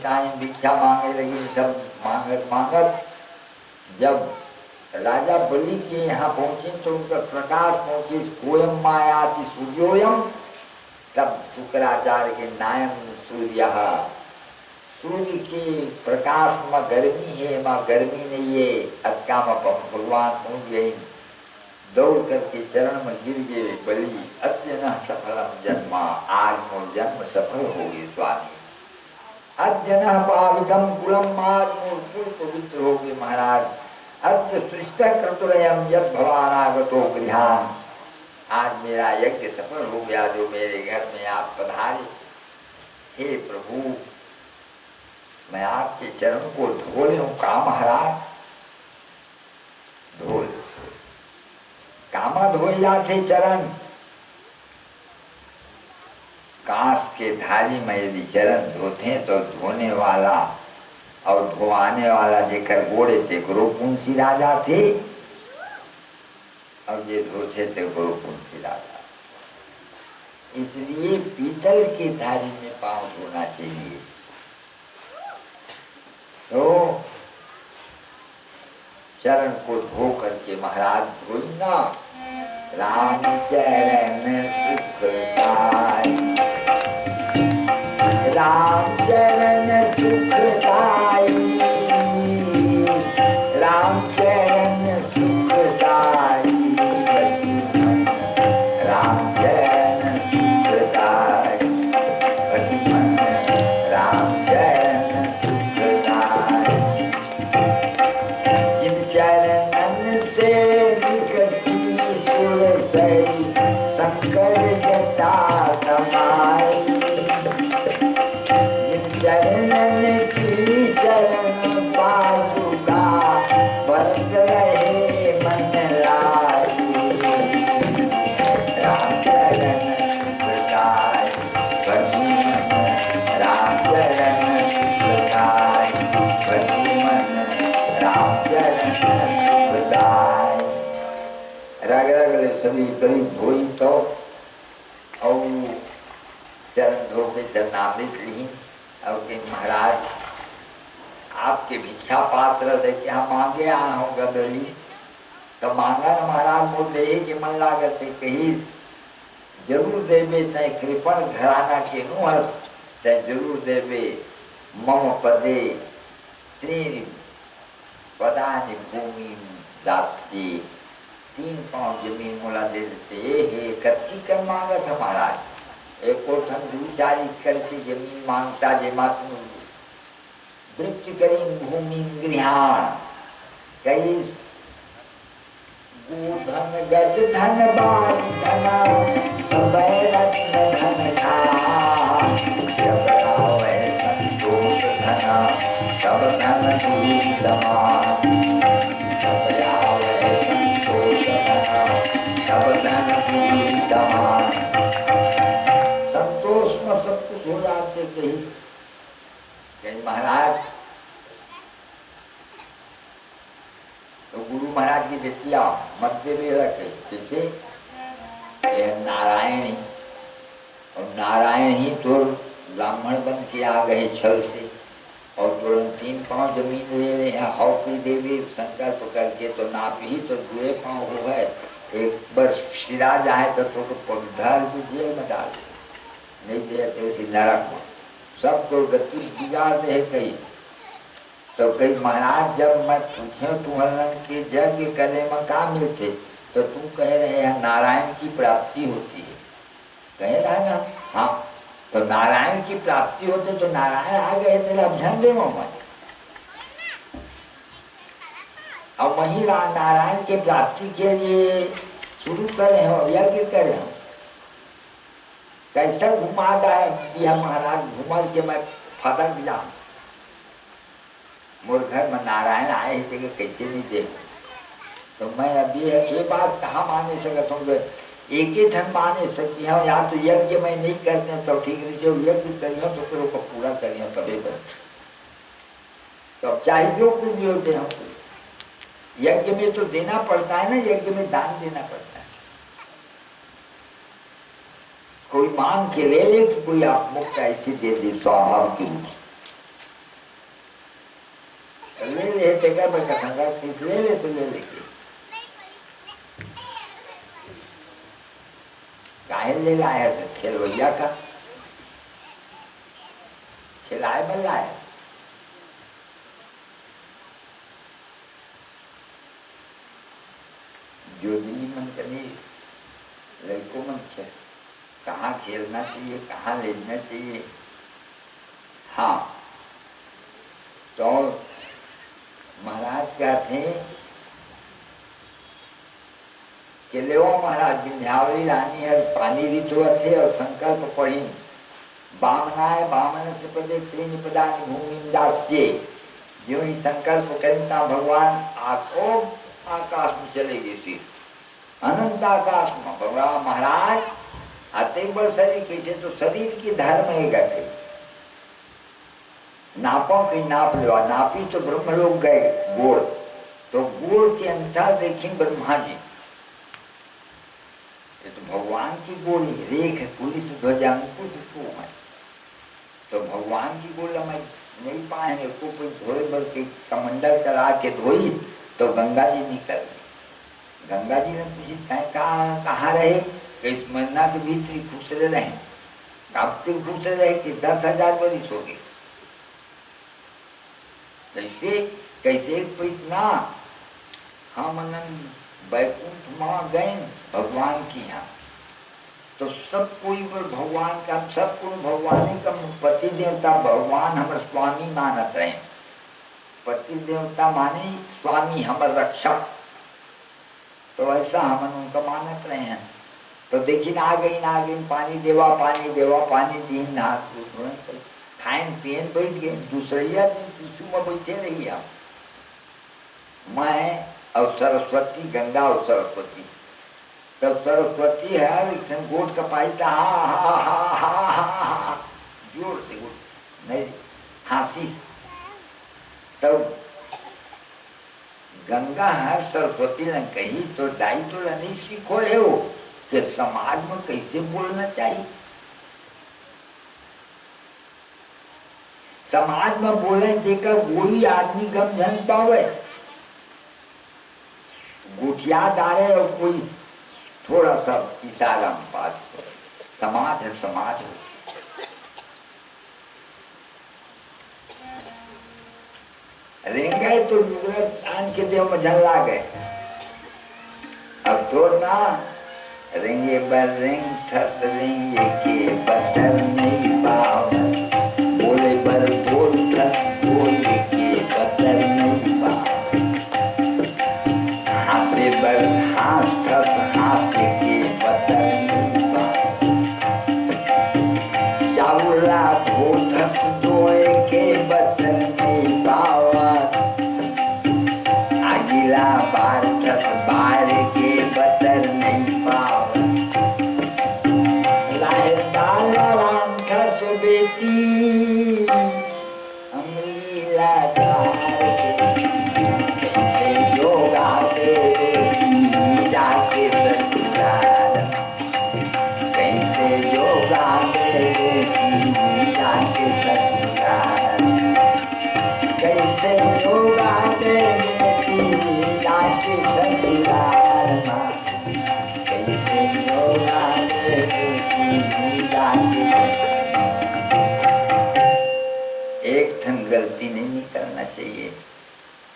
सेविकाएं भिक्षा मांगने लगी, सब मांगत मांगत जब राजा बलि के यहाँ पहुंचे तो उनका प्रकाश पहुंचे, कोयम मायाति सूर्योयम। तब शुक्राचार्य के नायम सूर्य, सूर्य के प्रकाश में गर्मी है, माँ गर्मी नहीं है। अक्का में भगवान पहुंच गए, दौड़ करके चरण में गिर गए, बलि अद्य न सफलम जन्मा, आज मोर जन्म सफल हो गए स्वामी। अद्य न पावितम कुलम, आज मोर कुल पवित्र हो गए महाराज। अद्य सृष्ट कर्तुरयम यद भवानागतो गृहान, आज मेरा यज्ञ सफल हो गया जो मेरे घर में आप पधारे। हे प्रभु, मैं आपके चरण को धो लूं का महाराज? धो लो। कामा धोए जाते चरण, कांस के धारी में यदि चरण धोते तो धोने वाला और धोआने वाला जेकर गोड़े थे गुरुकुंसी राजा थे, और ये धोते थे गुरुकुंसी राजा। इसलिए पीतल के धारी में पांव धोना चाहिए। तो चरण को धो करके महाराज धोइना। राम चरण सुखदाई, राम चरण सुखदाई, राम चरण सुखदाई, राम चरण सुखदाई, राम चरण सुखदाई। जिन चरणन से निकटी सुरसई, शंकर जटा समाई। जिन चरणन की चरण पादुका, बरस रहे मन लाई। राम चरण सुखदाई, बनी मन, राम चरण सुखदाई, बनी मन, राम चरण सुखदाई। रग रग ले सभी करीब धोई तो और चरण धो के चरणामृत ली और के महाराज आपके भिक्षा पात्र देखे हम मांगे आए होगा बलि। तो मांगा न महाराज मोर दे के मन लागत है, कही जरूर देवे तय कृपण घराना के नुहर, तय जरूर देवे मम पदे त्रीन पदानि भूमि दासी। 3 पाँव जमीन मोला दे देते। हे कत्ती कर मांगत है महाराज, एक और थन 2-4 एकड़ की जमीन मांगता जे मातु वृक्ष करी भूमि गृहान। कई धन गज धन बारी धना, समय रत्न धन धान। जब आवे संतोष धना, तब धन दूरी समान। जब आवे संतोष धना, तब धन दूरी समान। संतोष में सब कुछ हो जाते। कहीं महाराज तो गुरु महाराज की बेटिया मध्य में रखे, जैसे नारायणी, और नारायण ही तो ब्राह्मण बन के आ गए छल से, और तुरंत 3 पाँव जमीन ले रहे हैं। हौकी देवी संकल्प करके तो नाप ही तो 2 पाँव हो गए। एक बार सिरा जाए तो पौधार की जेल में डाल, नहीं देते नरक में, सब तो गति बिगाड़ दे कही। तो कही महाराज जब मैं पूछे तुम्हारे के यज्ञ करने में काम मिलते, तो तुम कह रहे हैं नारायण की प्राप्ति होती है। कह रहा है ना, हाँ, तो नारायण की प्राप्ति होते तो नारायण आ गए तेरा अभियान दे मैं। अब वही नारायण के प्राप्ति के लिए शुरू करे हो, यज्ञ करे हो। कैसा घुमाता है यह महाराज, घुमल के मैं फटक जाऊं। मोर घर में नारायण आए थे कि कैसे नहीं दे। तो मैं अभी ये बात कहाँ माने सकता हूँ, एक ही धन माने सकती हूँ। या तो यज्ञ मैं नहीं करते तो ठीक नहीं, जो यज्ञ करियो तो फिर उसको पूरा करियो तभी बन। तो चाहे जो कुछ भी होते हैं, यज्ञ में तो देना पड़ता है ना, यज्ञ में दान देना पड़ता है। कोई मांग के ले ले कि कोई आप मुक्त ऐसे दे दे स्वभाव के रूप। है तेकर मैं कथंगा ले ले तो ले लेके काहे ले लाया है खेल भैया का खिलाए बल्ला है जो भी मन करे लड़कों मन खेल कहाँ खेलना चाहिए कहाँ लेना चाहिए। हाँ तो महाराज कहते कि ले महाराज विंध्यावली रानी है पानी ऋतु थे और संकल्प पढ़ी बामनाय बामन से पदे त्रीन पदानि भूमि दास्ये जो ही संकल्प करता भगवान आको आकाश में चले गए फिर अनंत आकाश में भगवान महाराज आते बड़ शरीर कैसे तो शरीर की धर्म है गए नापों की नाप लेवा नापी तो ब्रह्मलोक गए गोड़ तो गोड़ के अंतर देखी ब्रह्मा जी ये तो भगवान की गोली रेख पुलिस ध्वजा अंकुश है तो भगवान की गोला में नहीं पाए को कोई धोए भर के कमंडल करा के धोई तो गंगा जी निकल गई। गंगा जी ने पूछी कहाँ रहे कि इस महीना के भीतर खुसरे रहे कब तक खुसरे रहे कि 10,000 वर्ष हो गए कैसे कैसे इतना हम वैकुंठ माँ गए भगवान की यहाँ तो सब कोई भगवान का सब कोई भगवान का पति देवता भगवान हमारे स्वामी मानत रहे पति देवता माने स्वामी हमारे रक्षक तो ऐसा हम उनका मानत रहे हैं। तो देखी ना गई पानी देवा पानी दीन हाथ खाएं पियन बैठ गए दूसरे दिन में बैठे रही आप मैं और सरस्वती गंगा और सरस्वती तब सरस्वती है एकदम गोट का पाईता हा जोर से गोट नहीं हासी तब गंगा है सरस्वती ने कही तो दाई तो नहीं सीखो है वो कि समाज में कैसे बोलना चाहिए समाज में बोले जेकर वही आदमी गम झन पावे गुठिया डाले और कोई थोड़ा सा इशारा में बात करे समाज है समाज है रेंगे तो आन के देव में झल ला गए अब तो ना रेंगे बर रेंग ठस रेंगे के बदल नहीं पाओ बोले बर बोल ठस बोले के बदल नहीं पाओ हासे बर हास ठस हास के बदल नहीं पाओ चावला धो ठस धोए के बदल नहीं पाओ आगिला बार ठस बार के बदल नहीं पाओ लाए डाला राम ठस बेटी अमलीला योगा जाके ससुराल कैसे योगा जाके ससुराल कैसे योगा जाके ससुराल कैसे योगा एक ठन गलती नहीं करना चाहिए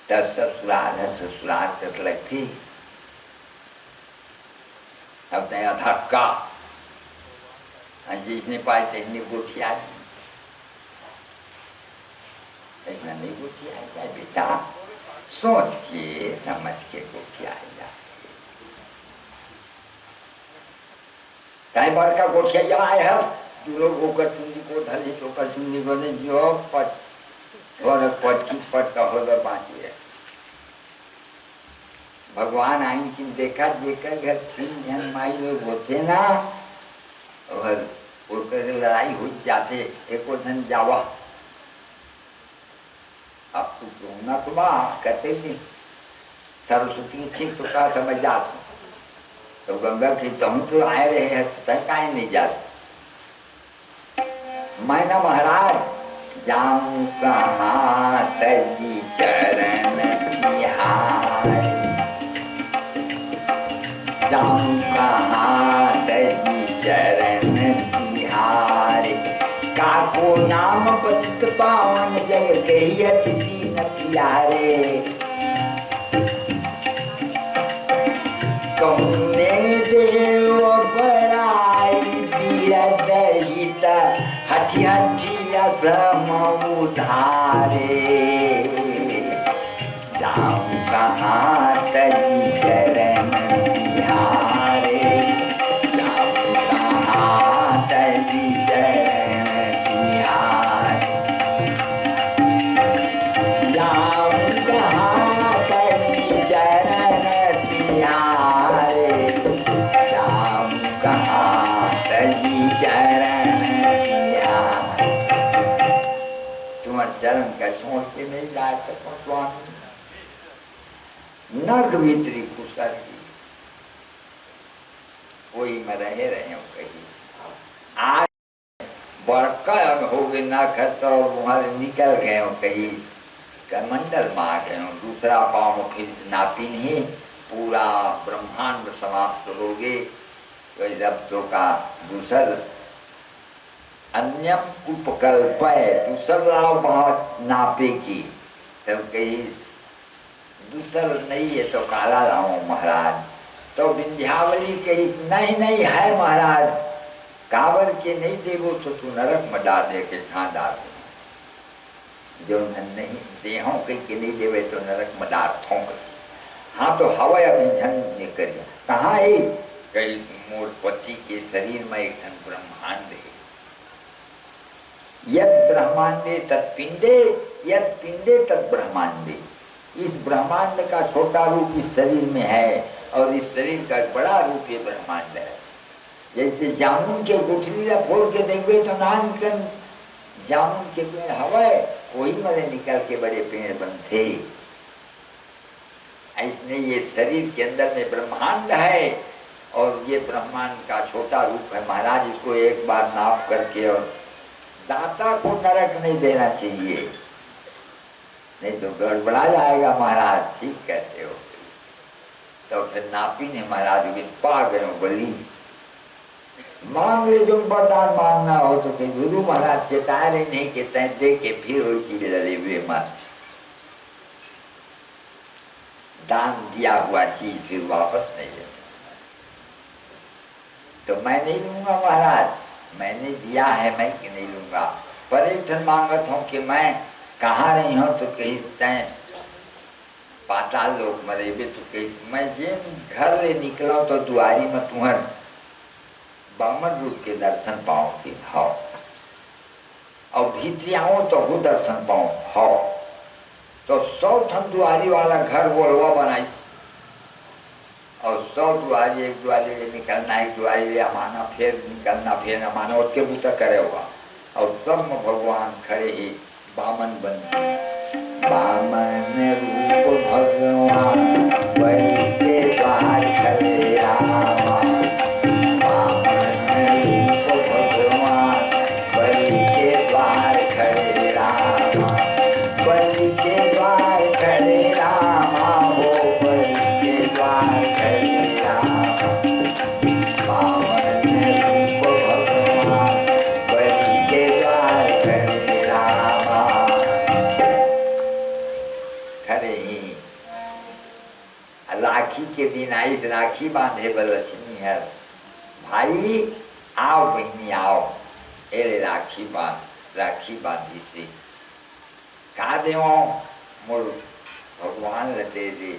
तब ससुराल है ससुराल कस लगती अब नया धक्का जिसने पाए तेने गोठिया इतना नहीं गोठिया जाए बेटा सोच के समझ के गोठिया जाए कहीं बड़का गोठिया जब आए है लोग होकर चुंदी को धली होकर चुंदी को दे जो पट और पट का होकर बाँची है भगवान आइन की देखा जेकर घर 3 जन माई लोग होते ना और लड़ाई हो जाते एक जन जावा अब तू रोना तो बा कहते थे सरस्वती ठीक तो का समझ जात तो गंगा की तुम तो आए रहे हैं तो तय काहे नहीं जाते मैं ना महाराज जाऊं कहाँ तजी चरण तिहारे, जाऊं कहाँ तजी चरण तिहारे। काको नाम पतित पावन जग कहियत दीन प्यारे, कौने देव बराई बीरद हित हठी हठी असम उधारे। जाऊं कहाँ तजी चरण तिहारे, जाऊं कहाँ तजी चरण तिहारे, जाऊं कहाँ तजी चरण तिहारे, जाऊं कहाँ तजी चरण तिहारे। तुम्हारे चरण का छोड़ के नहीं जा सकता स्वामी, नख भीतरी कुसर की कोई में रहे कहीं। आज बड़का हो गए नख तो वहां निकल गए हो कहीं कमंडल में आ गए हो, दूसरा पाँव में फिर नापी नहीं, पूरा ब्रह्मांड समाप्त हो गए। तो शब्दों का दूसर अन्यम उपकल्प है, दूसरा बहुत नापे की तब कहीं दूसर नहीं है तो काला राम महाराज। तो विंध्यावली कही नहीं नहीं है महाराज, काबर के नहीं देवो तो तू नरक में डाल दे के छा डाल दे, जो नहीं देहों कहीं के नहीं देवे तो नरक में डाल थोंक। हाँ तो हवा अभिझन ने करिया कहाँ है, कई मोर पति के शरीर में एक धन ब्रह्मांड है। यद ब्रह्मांडे तत्पिंडे, यद पिंडे तत् ब्रह्मांडे। इस ब्रह्मांड का छोटा रूप इस शरीर में है और इस शरीर का बड़ा रूप ये ब्रह्मांड है। जैसे जामुन के गुठली फोड़ के देखो तो नान कर जामुन के पेड़ हवा वही मरे निकल के बड़े पेड़ बनते। ऐसने ये शरीर के अंदर में ब्रह्मांड है और ये ब्रह्मांड का छोटा रूप है। महाराज इसको एक बार नाप करके, और दाता को नरक नहीं देना चाहिए, नहीं तो गड़बड़ा जाएगा महाराज। ठीक कहते हो। तो फिर नापी ने महाराज पा गए बली मांग ले, जो वरदान मांगना हो तो फिर गुरु महाराज चेताए नहीं के तय दे के फिर वही चीज लड़े हुए मत। दान दिया हुआ चीज फिर वापस नहीं ले, तो मैं नहीं लूंगा महाराज, मैंने दिया है मैं कि नहीं लूंगा। पर एक मांगत हूँ कि मैं कहाँ रही हूँ तो कहीं तय पाताल लोग मरेबे तो कहीं मैं जे घर ले निकला तो दुआरी में तुम्हार बामन रूप के दर्शन पाऊँ फिर हो, और भीतरी आओ तो वो दर्शन पाऊँ हो। तो 100 ठन दुआरी वाला घर बोलवा बनाई और 100 दुआरी, एक दुआरी ले निकलना, एक दुआरी ले अमाना, फिर निकलना, फिर अमाना, और के बूता करे हुआ। और सब में भगवान खड़े ही बामन बन, बामन रूप भगवान बलि के द्वार खड़े रामा, बामन रूप भगवान बलि के द्वार खड़े रामा, बलि के द्वार खड़े रामा, हो बलि के द्वार खड़े रामा, बामन रूप भगवान बलि के द्वार खड़े रामा। खड़े ही राखी के दिन आई, राखी बांधे लक्ष्मी है, भाई आओ बहनी आओ, एरे राखी बांधी थी का देव मोर भगवान लते दे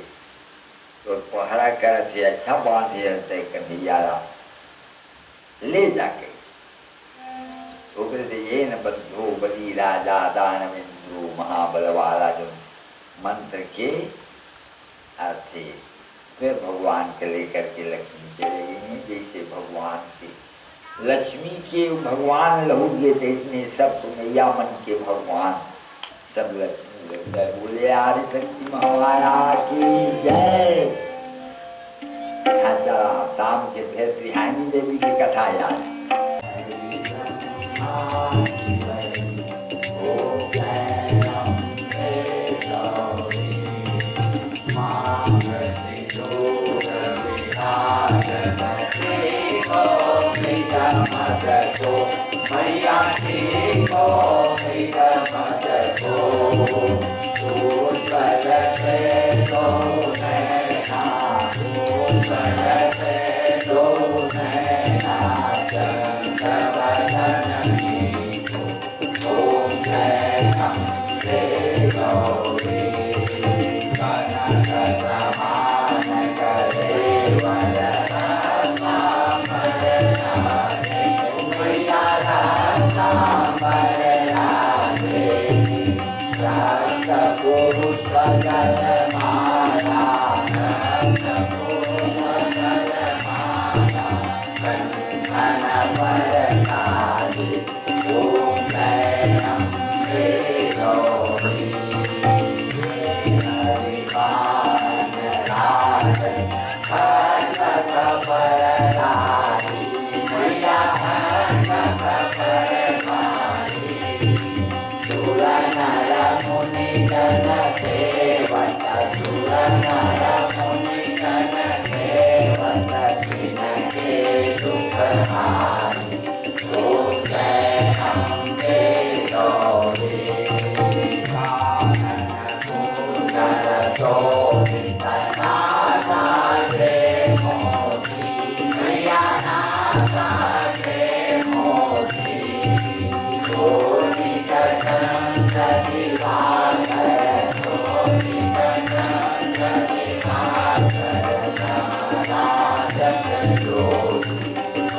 तो पहरा करते अच्छा बांधे कन्हैयारा ले जाके उग्र ये न बंधु बलि राजा दानवेंद्रो महाबल वाला जो मंत्र के अर्थ है। फिर भगवान के लेकर के लक्ष्मी चले गई। जैसे भगवान के लक्ष्मी के भगवान लहू गए थे, इतने सब मैया मन के भगवान सब लक्ष्मी लग गए। बोले आर्य शक्ति महामाया की जय। अच्छा शाम के फिर त्रिहानी देवी की कथा याद। को मैया की को मत को उज्ज्वल से दो नैना उज्ज्वल से दो नैना चंद्रवदन की ओम जय अम्बे गौरी कनक प्रमाण करे पुरुष भजन माला कंठन वरदारी ओम जय अम्बे गौरी हरिमान राज खंडक वरदारी मैया खंडक वरदारी सुर नर मुनि जन सेवत सुर नर मुनि जन सेवत जिनके दुख हारी ओम जय अम्बे गौरी कानन कुंडल शोभित नासा से मोती मैया नासा से मोती शोभित चंद्र दिवाकर शोभित चंद्र दिवाकर धर्मराजक ज्योति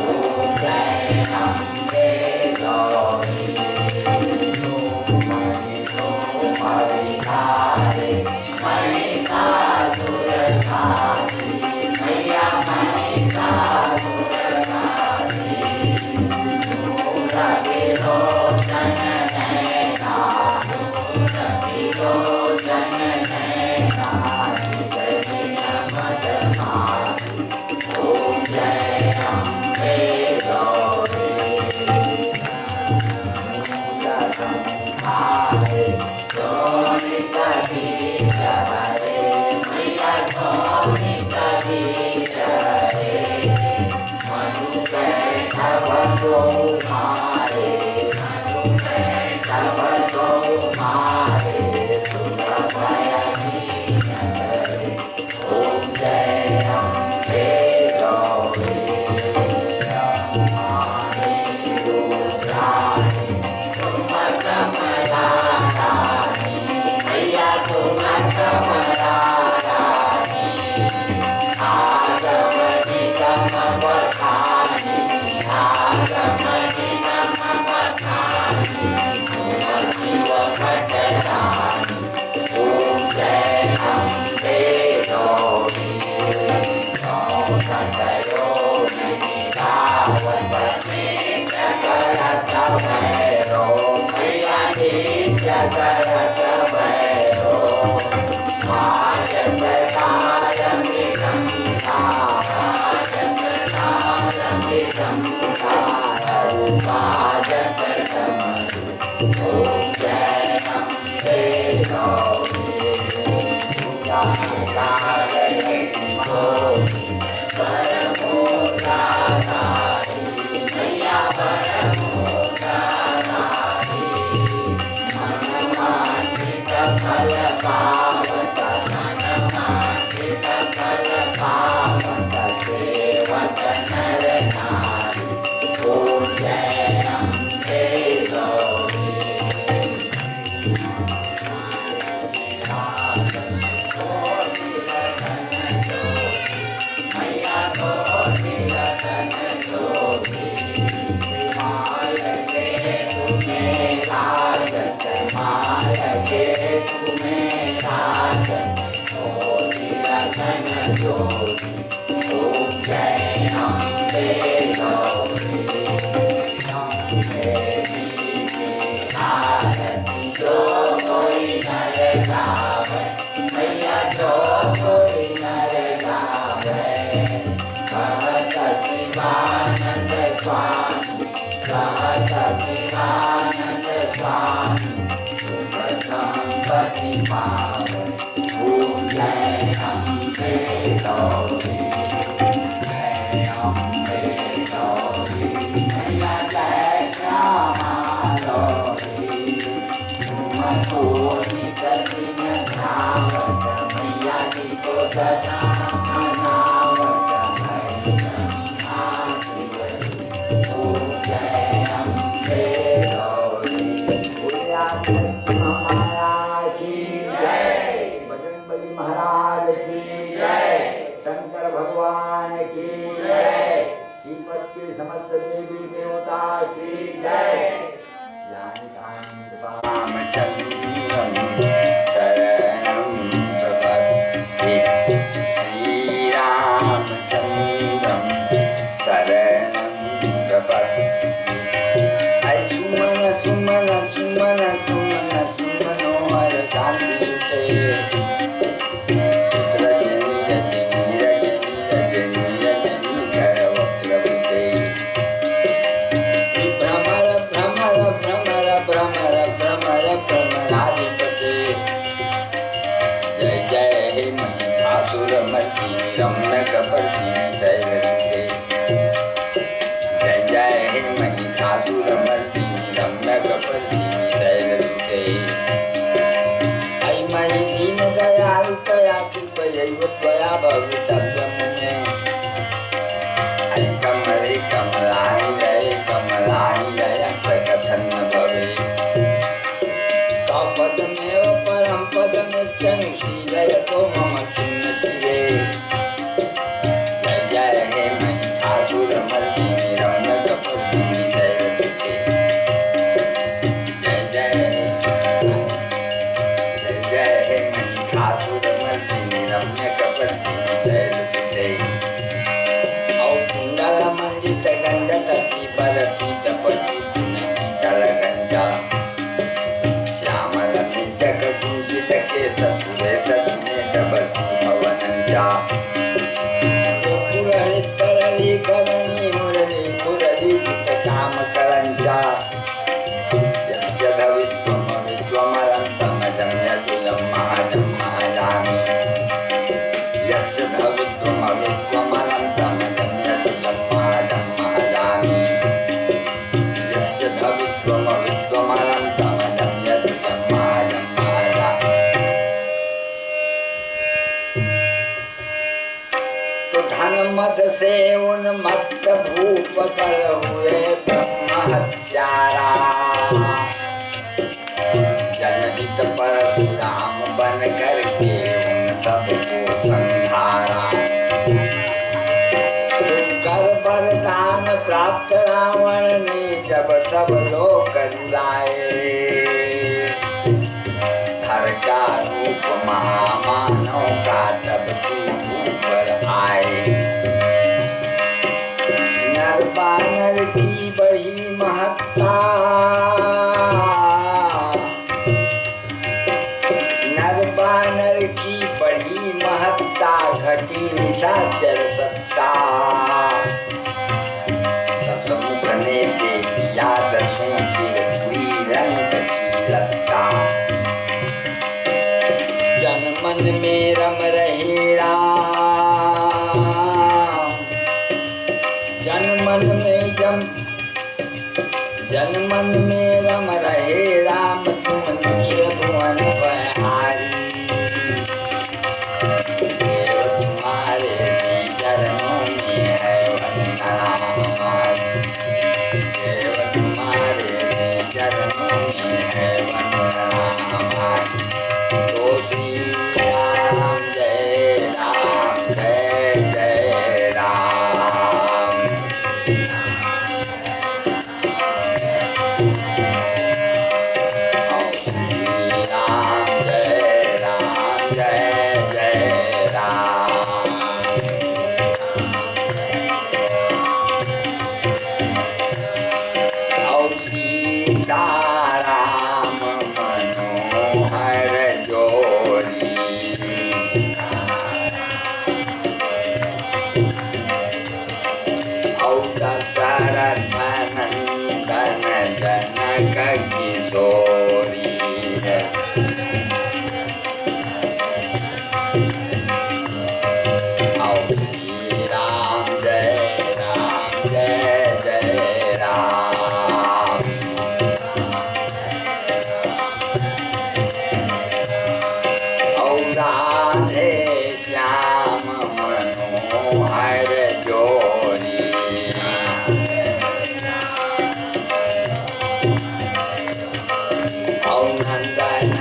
ओम जय अम्बे गौरी मणिधारे मणिकासुर धारी मैया मणिकासुर धारी विलोचन नैना विलोचन नैना मद मारी ओम जय अम्बे गौरी मूलसंहारे शोभित बीज हरे मैया शोभित बीज हरे मनुकैटभ मारे मनुकैटभ मारे सुरभयनी नगरे ओम जय अम्बे गौरी ब्रह्माणि रुद्राणि तुम कमला रानी मैया तुम कमला रानी आगमनि गम बखानी आगमनि गम बखानी तुम शिव भटरानी ओम जय अम्बे गौरी सकयोनि धावत करत भैरो मैया जगरत भैरो माजत तारमिदं रूपाजत तमसु ओम जय अम्बे गौरी मैया मनमासित फल पावत मनमासित फल पावत सेवत नर नारी ओम जय अम्बे गौरी ओम जय अम्बे गौरी आरती जो कोई नर गावे मैया जो कोई नर गावे कहत शिवानंद स्वामी कहत शिवानंद स्वामी सुख संपत्ति पावे ओम जय अम्बे गौरी जय अम्बे गौरी मैया शंकर भगवान की जय। श्रीपद के समस्त देवी देवता की जय। रामचंद्रम शरणं प्रपद्ये श्रीरामचंद्रम शरणं प्रपद्ये। सुमन सुमन सुमन सुमन सुमनोहर कांतियुते रम्य कपटी शैलसुते। जय जय हे महिषासुरमर्दिनी रम्य कपटी शैलसुते। ऐ मयि दीन दयालु त्वया कृपयैव त्वया भवितव्यं मे। ऐ कमले कमलानि दय सकथं न भवेत्। तव पदमेव परं पदमुच्चनुशीलयतो मम चिन्न शिवे। मद से उन्मत्त भूपतल हुए ब्रह्म हत्यारा। जनहित परशुराम बन करके उन सबको संहारा। कर वरदान प्राप्त रावण ने जब सब लोक रुलाए। हर का रूप महामानव का तब ऊपर आए। नर बानर की बड़ी महत्ता। नर बानर की बड़ी महत्ता घटी निशाचर सत्ता। दसमुख ने दे दिया दसों सिर हुई रंग की लत्ता। जन मन में रम रहे राम। जन मन में रम रहे राम तुम निखिल भुवन बहारी। देव तुम्हारे चरणों में है वंदना हमारी। देव तुम्हारे चरणों में है वंदना हमारी। तो श्री राम जय राम जय जय राम। श्री राम जय जय राम। और सीताराम मनोहर जोड़ी। और दशरथ नंदन जनक किशोरी। और श्री राम जय जय राम। नंदन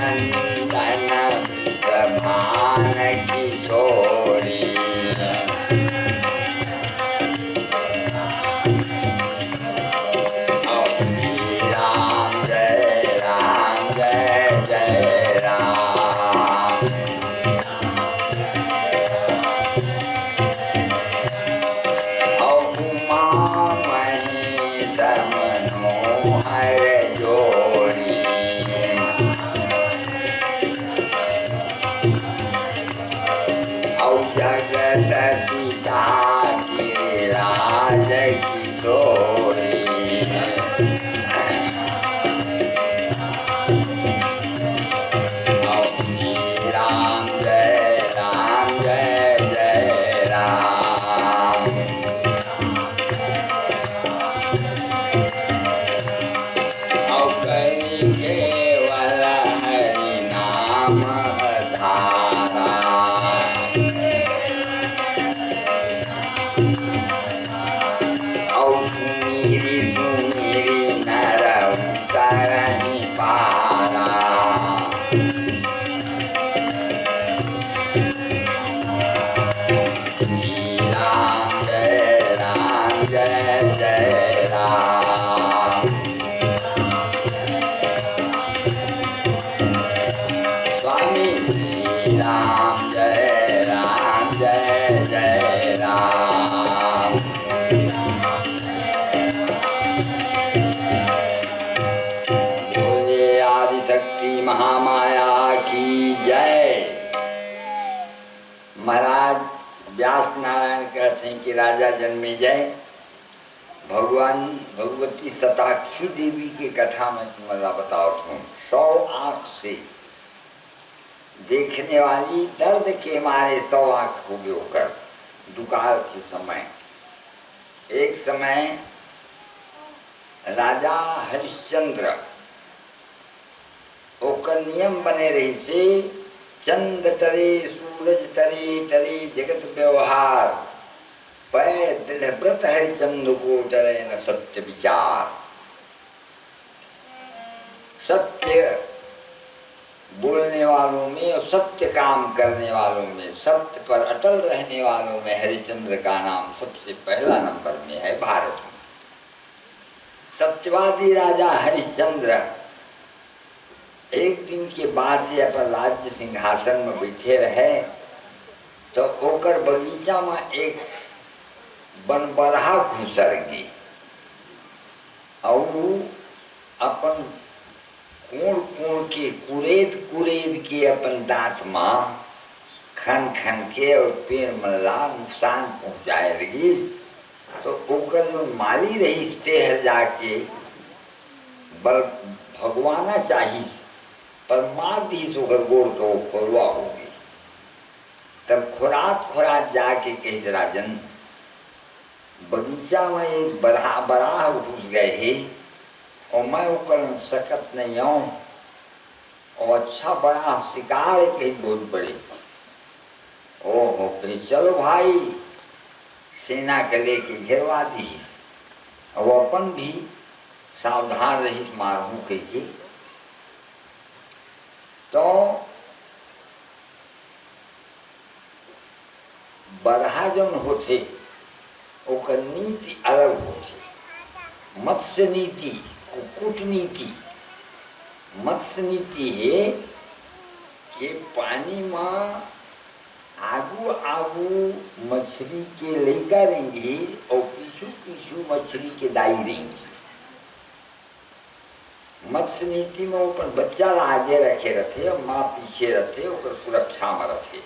नंदन प्रधान किशोरी श्री राम जय राम उमा महेश मनोहर जोड़ी जगत पिता गिरिराज किशोरी राम जय राम कवि केवल हरि नाम धारा सुनीरी नर करनी पारा श्री राम जय राम स्वामी श्री राम जय राम बोले आदिशक्ति महामाया की जय। महाराज व्यास नारायण कहते हैं कि राजा जन्मेजय भगवान भगवती शताक्षी देवी की कथा में तुम्हारा बताता हूँ। 100 आँख से देखने वाली दर्द के मारे 100 आँख हो गए होकर दुकाल के समय। एक समय राजा हरिश्चंद्र ओकर नियम बने रही से चंद तरे सूरज तरे तरे जगत व्यवहार पै दृढ़ व्रत हरिचंद्र को डरे न सत्य विचार। सत्य बोलने वालों में और सत्य काम करने वालों में, सत्य पर अटल रहने वालों में हरिचंद्र का नाम सबसे पहला नंबर में है भारत में। सत्यवादी राजा हरिश्चंद्र एक दिन के बाद ये अपन राज्य सिंहासन में बैठे रहे तो ओकर बगीचा में एक बनबरहा घुसर गई और अपन कोण के कुरेद के अपन दांत में खन के और पेड़ मल्ला नुकसान पहुँचाए लगी। तो ओकर जो माली रही तेहर जाके बल भगवाना चाहिए पर मार दी ओकर गोड़ के वो खोलवा होगी। तब खुरात जाके कही राजन बगीचा में एक बराह घुस गए है और मैं ओकर सकत नहीं आऊँ और अच्छा बड़ा शिकार कहीं बहुत बड़ी। ओहो कही चलो भाई सेना के लेके घेरवा दी और वो अपन भी सावधान रही मारू कही के। तो बरहा जौन होते ओकर नीति अलग होती। मत्स्य नीति कूटनीति। मत्स्य नीति है कि पानी में आगू मछली के लइका रहेंगी और पीछू मछली के दाई रहेंगी। मत्स्य नीति में ऊपर बच्चा आगे रखे रहते और माँ पीछे रहते और सुरक्षा में रखे।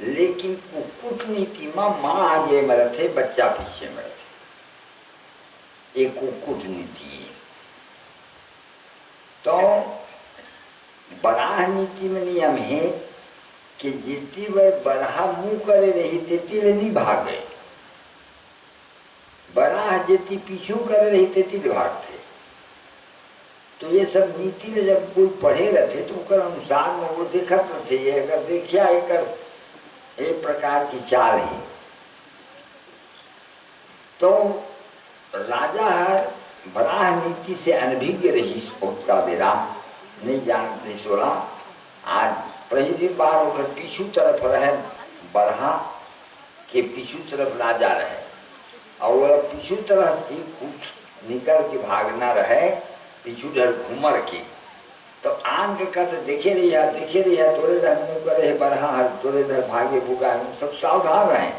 लेकिन कूटनीति में माँ आगे में रहते बच्चा पीछे में रहते। एक कूटनीति है। तो बराह नीति में नियम है कि जितनी बार बराह मुंह करे रही तेती ले नहीं भागे। बराह जितनी पीछू करे रही तेती ले भागते। तो ये सब नीति में जब कोई पढ़े रहते तो उसके अनुसार में वो देखत रहते। अगर देखिया एक प्रकार की चाल है। तो राजा हर बराह विवाह नीति से अनभिज्ञ रही उसका बेरा नहीं जानते सोला। आज पहली बार होकर पीछू तरफ रहे बरहा के पीछू तरफ राजा रहे और वो पीछू तरफ से कुछ निकल के भागना रहे पीछू डर घूमर के। तो आन के कथ देखे रही तोरे डर मुँह करे बरहा हर तोरे डर भागे भूगा सब सावधान रहे,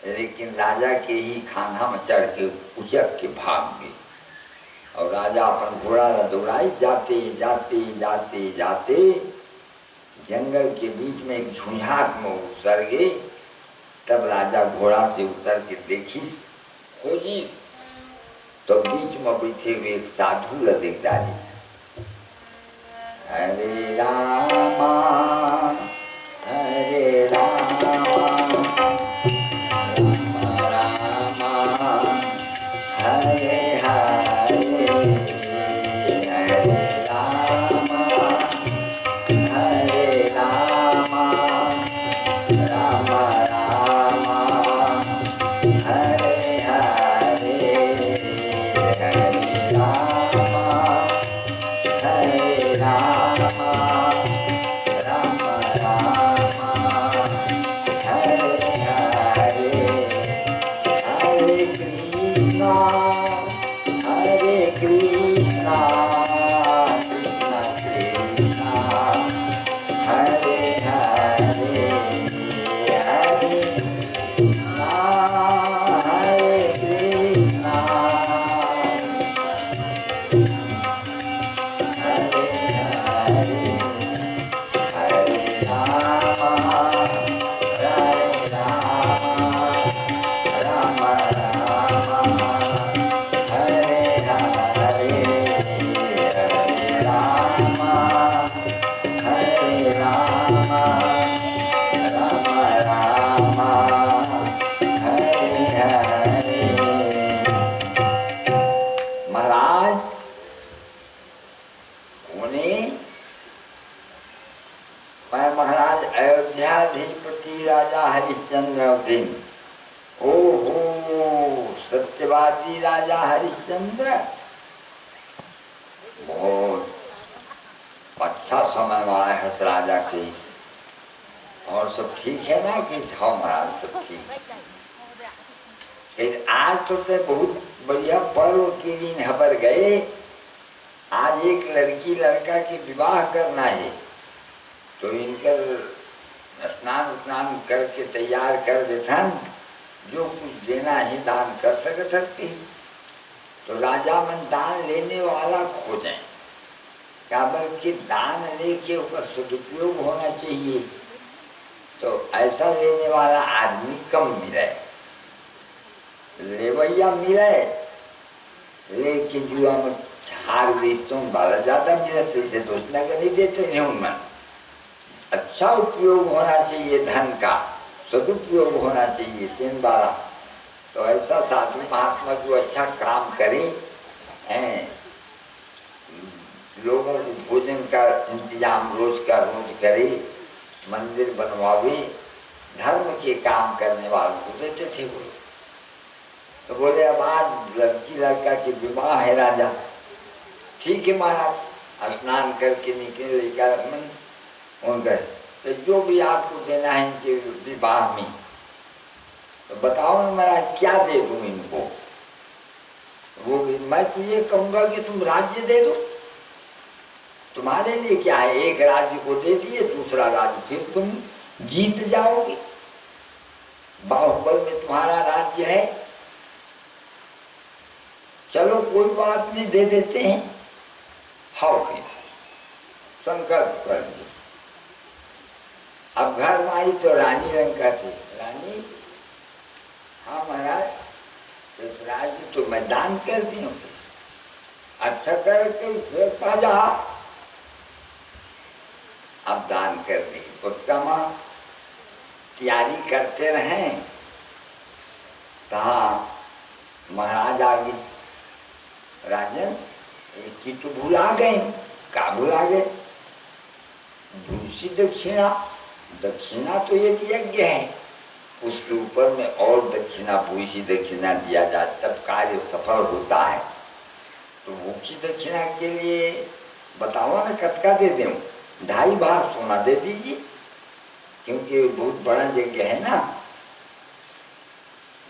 लेकिन राजा के ही खाना में चढ़ के उचक के भाग गए। और राजा अपन घोड़ा न दौड़ाई जाते जाते जाते जाते जंगल के बीच में एक झुंझाट में उतर गए। तब राजा घोड़ा से उतर के देखी खोजी तो बीच में बैठे हुए एक साधु ल देख डाली। हरे रामा हरे रामा हरे हरे हरे रामा हरे रामा राम राम हरे हरे हरे रामा हरे रामा राम राम हरे हरे हरे कृष्णा कृष्णा कृष्णा कृष्णा हरे हरे हरे कृष्णा हरे कृष्णा हरे हरे हरे राम हरे राम राम राम हरे हरे हरे राम हरे राम राम राम हरे हरे। महाराज उन्हें मैं महाराज अयोध्याधिपति राजा हरिश्चंद्र दिन ओहो सत्यवादी राजा हरिश्चंद्र बहुत अच्छा समय वाला है इस राजा के। और सब ठीक है ना कि हाँ महाराज सब ठीक। आज तो बहुत बढ़िया पर्व के दिन हबर गए। आज एक लड़की लड़का के विवाह करना है तो इनकर स्नान करके तैयार कर देथन, जो कुछ देना है दान कर सकते। तो राजा मन दान लेने वाला खोजें क्या, बल्कि दान लेके ऊपर सदुपयोग होना चाहिए। तो ऐसा लेने वाला आदमी कम मिले, लेवैया मिले लेके जुआ में हार देते वाला ज्यादा मिले तो इसे दोषना कर नहीं देते नहीं मन। अच्छा उपयोग होना चाहिए धन का, सदुपयोग होना चाहिए तीन बारा। तो ऐसा साधु महात्मा जो अच्छा काम करे हैं, लोगों को भोजन का इंतजाम रोज का रोज करे, मंदिर बनवावे, धर्म के काम करने वालों को देते थे वो। तो बोले अब आज लड़की लड़का के विवाह है राजा, ठीक है महाराज। स्नान करके निकले लेकर मन गए तो जो भी आपको देना है इनके विवाह में तो बताओ ना महाराज क्या दे दूं इनको। वो भी मैं तो ये कहूँगा कि तुम राज्य दे दो, तुम्हारे लिए क्या है। एक राज्य को दे दिए, दूसरा राज्य फिर तुम जीत जाओगे। बाहुबल में तुम्हारा राज्य है, चलो कोई बात नहीं दे देते हैं। हाउ की संकल्प कर दिए। अब घर में आई तो रानी रंग का थी। रानी हाँ महाराज इस राज्य तो मैं दान कर दी हूँ। अच्छा कर के फिर पा जा। अब दान कर दी। पुत्का माँ तैयारी करते रहे, कहा महाराज आ गए। राजन एक चीज तो भुला गए। क्या भुला गए? भूसी दक्षिणा। दक्षिणा तो एक यज्ञ है, उसके ऊपर में और दक्षिणा भूसी दक्षिणा दिया जाए तब कार्य सफल होता है। तो वो की दक्षिणा के लिए बताओ ना, कतका दे दूं? 2.5 भार सोना दे दीजिए, क्योंकि बहुत बड़ा यज्ञ है ना।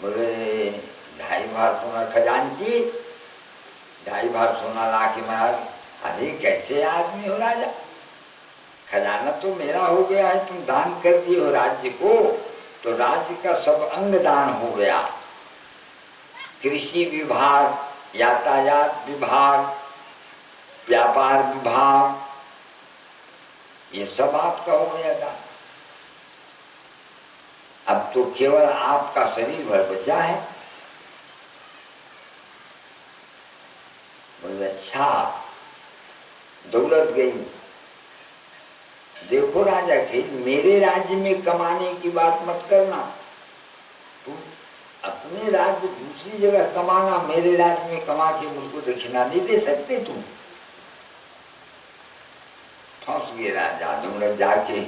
बोले 2.5 भार सोना खजांची, 2.5 भार सोना ला के महाराज। अरे कैसे आदमी हो राजा, खजाना तो मेरा हो गया है, तुम दान कर दिए हो राज्य को, तो राज्य का सब अंग दान हो गया। कृषि विभाग, यातायात विभाग, व्यापार विभाग, ये सब आपका हो गया दान। अब तो केवल आपका शरीर भर बचा है। बोले अच्छा, दौलत गई। देखो राजा के, मेरे राज्य में कमाने की बात मत करना, तुम अपने राज्य दूसरी जगह कमाना, मेरे राज्य में कमा के मुझको दक्षिणा नहीं दे सकते तुम। फंस गए राजा। दौलत जाके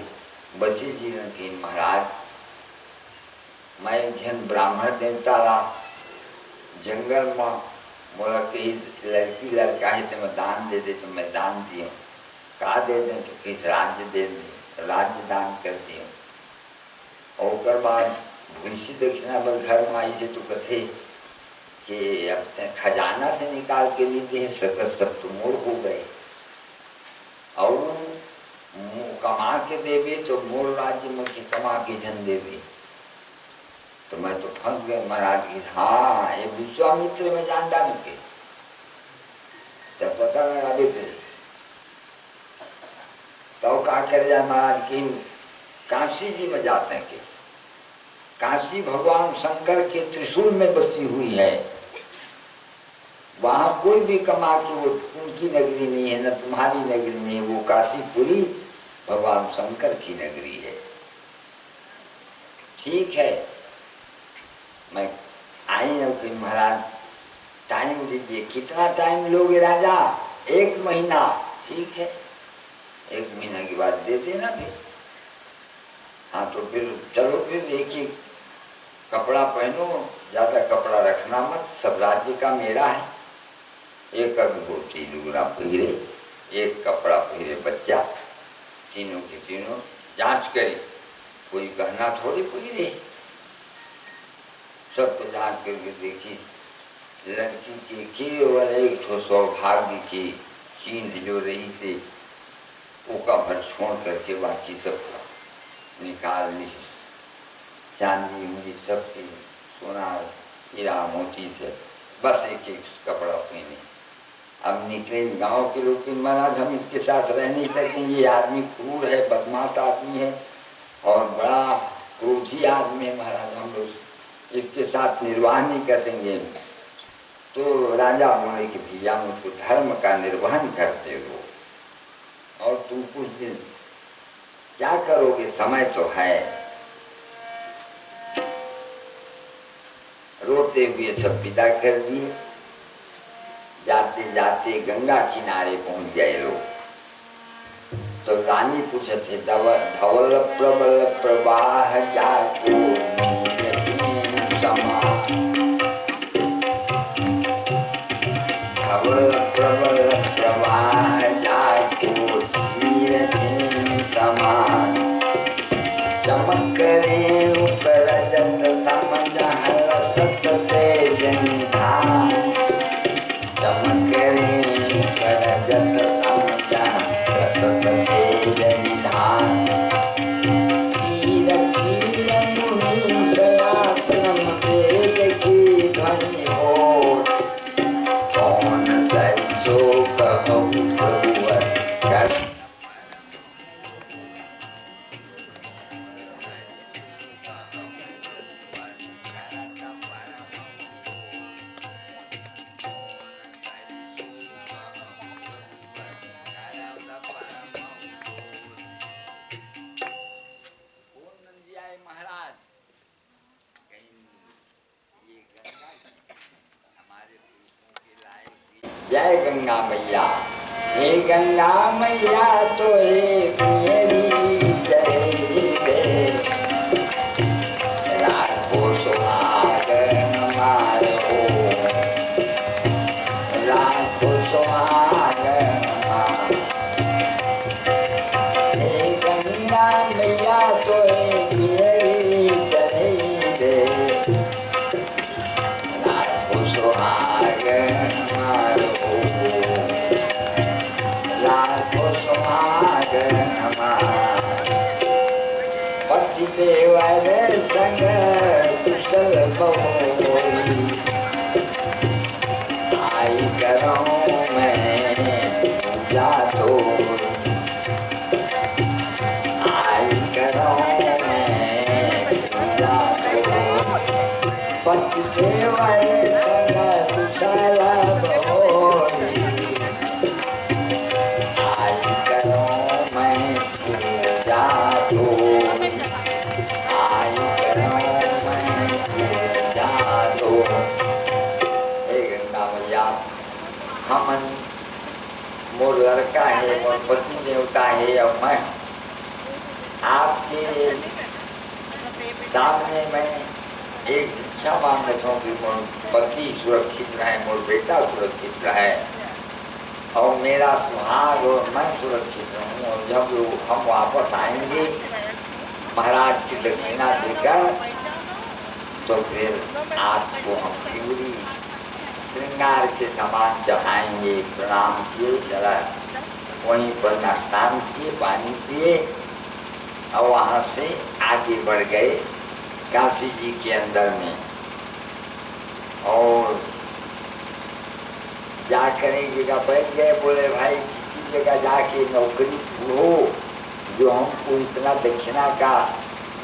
बसी जी ने कही, महाराज मैं घन ब्राह्मण देवता ला जंगल में, बोला कहीं लड़की लड़का है तो मैं दान दे दे, तो मैं दान दियो। का दे दें? तो किस राज्य दे दे, राज्य दान कर दियो। और बाद भूसी दक्षिणा पर घर में आई थे तो कथे कि अब तक खजाना से निकाल के नहीं दे सकत, सब तो मोर हो गए, और कमा के देवे तो मोर राज्य में कमा के जन देवे। तो मैं तो फंस गया महाराज की। हाँ, ये विश्वामित्र में जान डाल के तब पता लगा देते, तो क्या कर जाए महाराज की, काशी जी में जाते हैं कि काशी भगवान शंकर के त्रिशूल में बसी हुई है, वहां कोई भी कमा के, वो उनकी नगरी नहीं है, न तुम्हारी नगरी नहीं, वो काशीपुरी भगवान शंकर की नगरी है। ठीक है, मैं आई न कि महाराज टाइम दीजिए। कितना टाइम लोगे राजा? 1 महीना। ठीक है, 1 महीना के बाद दे देना फिर। हाँ तो फिर चलो, फिर एक ही कपड़ा पहनो, ज्यादा कपड़ा रखना मत, सब राज्य का मेरा है। एक अगबोटी लुगड़ा पहिरे, एक कपड़ा पहिरे बच्चा, तीनों के तीनों जांच करी, कोई गहना थोड़ी पहिरे। सब पे जांच करके देखी, लड़की की केवल एक ठो सौभाग्य की चीज जो रही से ओका भर छोड़ करके बाकी सब निकाल ली। चांदी उंदी सबकी, सोना हीरा मोती से, बस एक एक कपड़ा पहने। अब निकले गांव के लोग कि महाराज हम इसके साथ रह नहीं सकेंगे, ये आदमी क्रूर है, बदमाश आदमी है और बड़ा क्रोधी आदमी है महाराज, हम लोग इसके साथ निर्वाह नहीं करेंगे। तो राजा बोले कि भैया मुझको धर्म का निर्वहन करते हो, और तुम कुछ दिन क्या करोगे, समय तो है। रोते हुए सब विदा कर दिए। जाते जाते गंगा किनारे पहुंच गए लोग। तो रानी पूछे थे, धवल प्रबल प्रवाह जाको समा, धवल प्रबल प्रवाह जाको समान, चमक रे करजत समझ रसत तेज निधान, चमक रे करजत समझ रसत तेज निधान, कीर कीर मुनि सयासनम वेद की ध्वनि हो, कौन सरिसो कहूँ प्रभु कर। जय गंगा मैया, हे गंगा मैया तो मेरी जय, राखो सुहागन मारो, राखो हमारो, लाखों सुहागन हमार। पति देवर संग कुशल बहुरी, आई करो मैं पूजा तोरी, आई करो मैं पूजा तोरी। पति देवर संग कुशल बहुरी, आई करो मैं पूजा तोरी, आई करो मैं पूजा तोरी। गंगा मैया, हमन मोर लड़का है, मोर पति देवता है, और मैं आपके सामने मैं एक इच्छा मांगता हूँ कि मोर पति सुरक्षित रहे, मोर बेटा सुरक्षित रहे, और मेरा सुहाग और मैं सुरक्षित रहूँ। और जब हम वापस आएंगे महाराज की दक्षिणा देकर, तो फिर आपको हम पूरी श्रृंगार के सामान चढ़ाएंगे। प्रणाम किए, जरा वहीं पर स्नान किए, पानी पिए, और वहाँ से आगे बढ़ गए काशी जी के अंदर में। और जाकर एक जगह बैठ गए, बोले भाई किसी जगह जाके नौकरी ढूंढो जो हमको इतना दक्षिणा का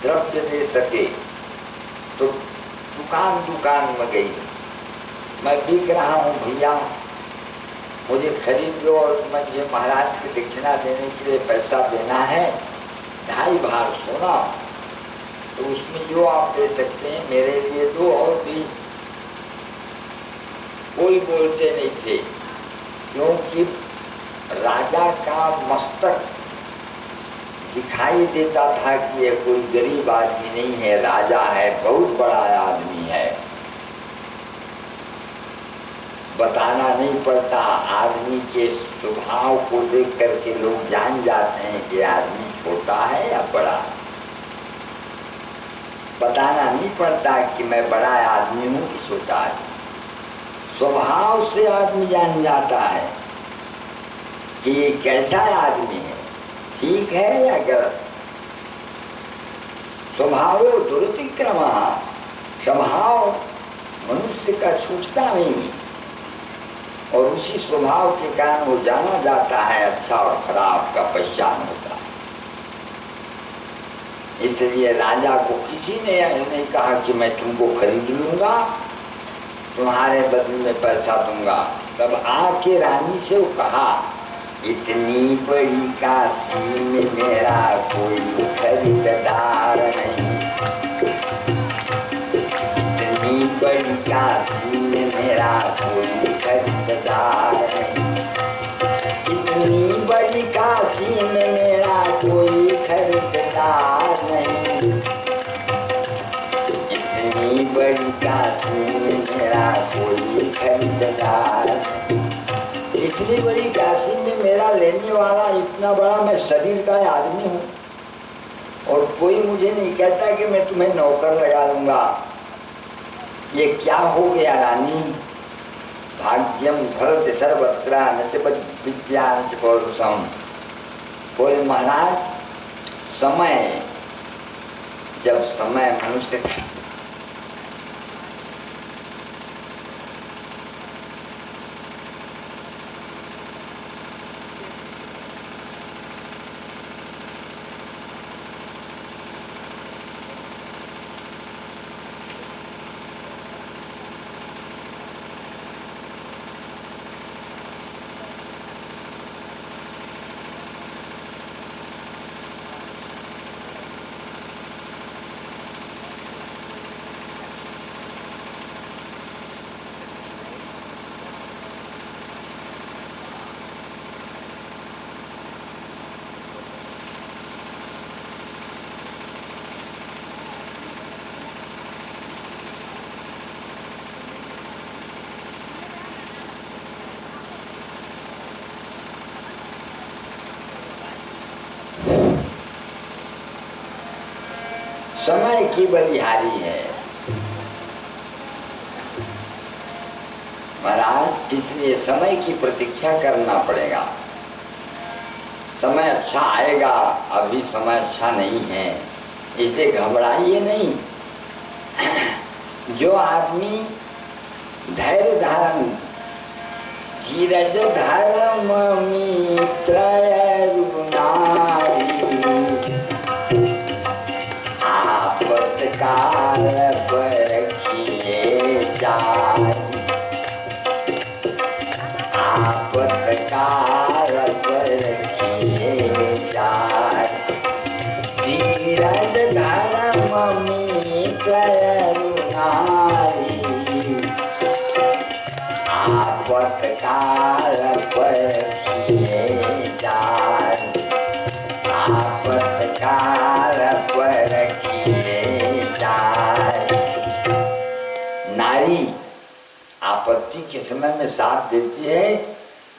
द्रव्य दे सके। तो दुकान में गई, मैं बिक रहा हूँ भैया, मुझे खरीद दो, और मुझे महाराज की दक्षिणा देने के लिए पैसा देना है 2.5 भार सोना, तो उसमें जो आप दे सकते हैं मेरे लिए दो। और भी कोई बोलते नहीं थे, क्योंकि राजा का मस्तक दिखाई देता था कि यह कोई गरीब आदमी नहीं है, राजा है, बहुत बड़ा आदमी है। बताना नहीं पड़ता, आदमी के स्वभाव को देख करके लोग जान जाते हैं कि आदमी छोटा है या बड़ा। बताना नहीं पड़ता कि मैं बड़ा आदमी हूँ कि छोटा आदमी, स्वभाव से आदमी जान जाता है कि ये कैसा आदमी है, ठीक है या गलत। स्वभाव दुर्तिक्रमः, स्वभाव मनुष्य का छूटता नहीं, और उसी स्वभाव के कारण वो जाना जाता है, अच्छा और खराब का पहचान होता है। इसलिए राजा को किसी ने नहीं कहा कि मैं तुमको खरीद लूंगा, तुम्हारे बदले में पैसा दूंगा। तब आके रानी से वो कहा, इतनी बड़ी काशी में मेरा कोई खरीदार नहीं, इतनी बड़ी काशी में मेरा कोई खरीदार नहीं, इतनी बड़ी काशी में मेरा कोई खरीदार नहीं, इतनी बड़ी काशी में मेरा कोई खरीदार। इतनी बड़ी काशी में मेरा लेने वाला इतना बड़ा मैं शरीर का आदमी हूँ, और कोई मुझे नहीं कहता कि मैं तुम्हें नौकर लगा लूंगा। ये क्या हो गया रानी? भाग्यम फलत सर्वत्र न च विद्या न च पौरुषम। बोले महाराज, समय, जब समय मनुष्य समय की बलिहारी है। महाराज इसलिए समय की प्रतीक्षा करना पड़ेगा। समय अच्छा आएगा, अभी समय अच्छा नहीं है, इसलिए घबराइए नहीं। जो आदमी धैर्य धारण, धीरज धर्म मित्र नारी, आपत्काल परखिए जाय, आपत्काल परखिए जाय, धीरज धर्म मित्र नारी, आपत्काल परखिए जाय, आपत्काल परखिए जाय। नारी आपत्ति के समय में साथ देती है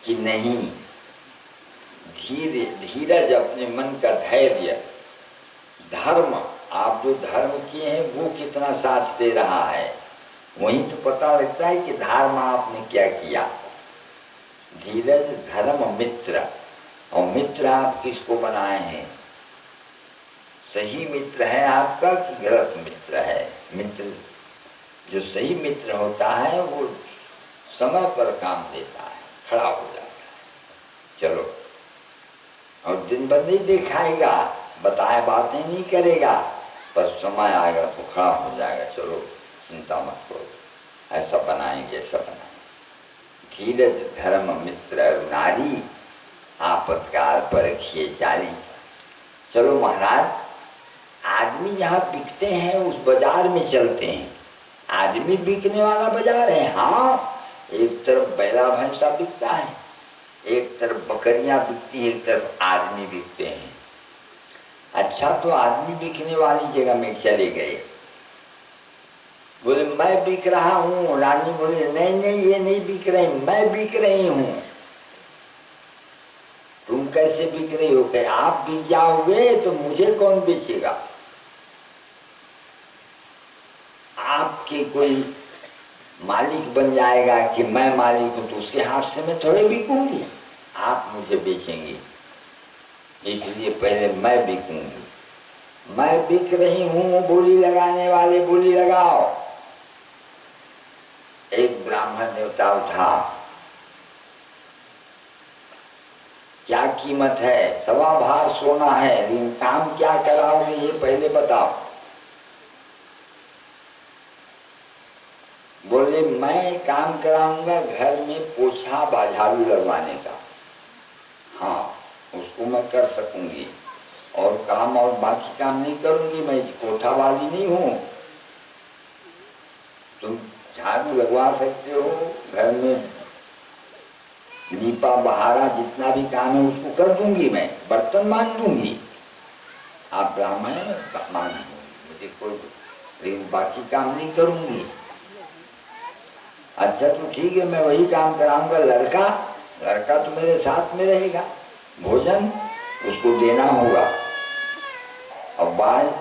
कि नहीं, धीरज, अपने मन का धैर्य, धर्म, आप जो धर्म किए हैं वो कितना साथ दे रहा है, वहीं तो पता लगता है कि धर्म आपने क्या किया। धीरज धर्म मित्र, और मित्र आप किसको बनाए हैं? सही मित्र है आपका कि गलत मित्र है? मित्र, जो सही मित्र होता है वो समय पर काम देता है, खड़ा हो जाता है। चलो, और दिन भर नहीं दिखाएगा, बताए बातें नहीं करेगा, पर समय आएगा तो खड़ा हो जाएगा। चलो चिंता मत करो, ऐसा बनाएंगे, ऐसा बनाएंगे। धीरज धर्म मित्र नारी, आपत्काल परखिए जारी। चलो महाराज, आदमी जहाँ बिकते हैं उस बाजार में चलते हैं। आदमी बिकने वाला बाजार है। हाँ, एक तरफ बैला भैंसा बिकता है, एक तरफ बकरियां बिकती है, एक तरफ आदमी बिकते हैं। अच्छा, तो आदमी बिकने वाली जगह में चले गए, बोले मैं बिक रहा हूँ। रानी बोले नहीं नहीं, ये नहीं बिक रही, मैं बिक रही हूँ। तुम कैसे बिक रही हो? कि आप बिक जाओगे तो मुझे कौन बेचेगा? आपके कोई मालिक बन जाएगा कि मैं मालिक हूं, तो उसके हाथ से मैं थोड़े बिकूंगी, आप मुझे बेचेंगी। इसलिए पहले मैं बिकूंगी। मैं बिक रही हूं, बोली लगाने वाले बोली लगाओ। एक ब्राह्मण देवता उठा, क्या कीमत है? 1.25 भार सोना है, लेकिन काम क्या कराओगे ये पहले बताओ। बोले मैं काम कराऊंगा घर में पोछा झाड़ू लगवाने का। हाँ, उसको मैं कर सकूंगी, और काम और बाकी काम नहीं करूंगी, मैं कोठा वाली नहीं हूँ। तुम झाड़ू लगवा सकते हो, घर में लीपा बहारा जितना भी काम है उसको कर दूंगी, मैं बर्तन मान दूंगी। आप ब्राह्मण है ना, मान दूंगी, मुझे कोई, लेकिन बाकी काम नहीं करूंगी। अच्छा तो ठीक है, मैं वही काम कराऊंगा। लड़का तो मेरे साथ में रहेगा, भोजन उसको देना होगा, और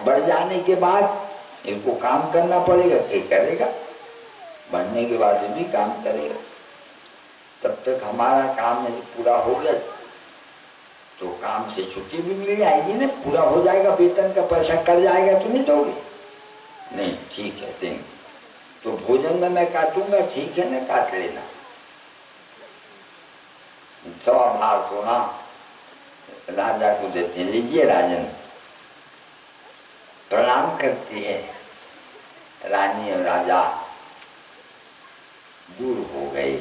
बढ़ जाने के बाद इनको काम करना पड़ेगा। क्या करेगा? बढ़ने के बाद भी काम करेगा। तब तक हमारा काम यदि पूरा हो गया तो काम से छुट्टी भी मिल जाएगी ना, पूरा हो जाएगा, वेतन का पैसा कट जाएगा तो नहीं दोगे? नहीं, ठीक है देंगे। तो भोजन में मैं काटूंगा, ठीक है ना, काट लेना। 1.25 भार सोना राजा को देते, लीजिए राजन। प्रणाम करती है रानी, और राजा दूर हो गए।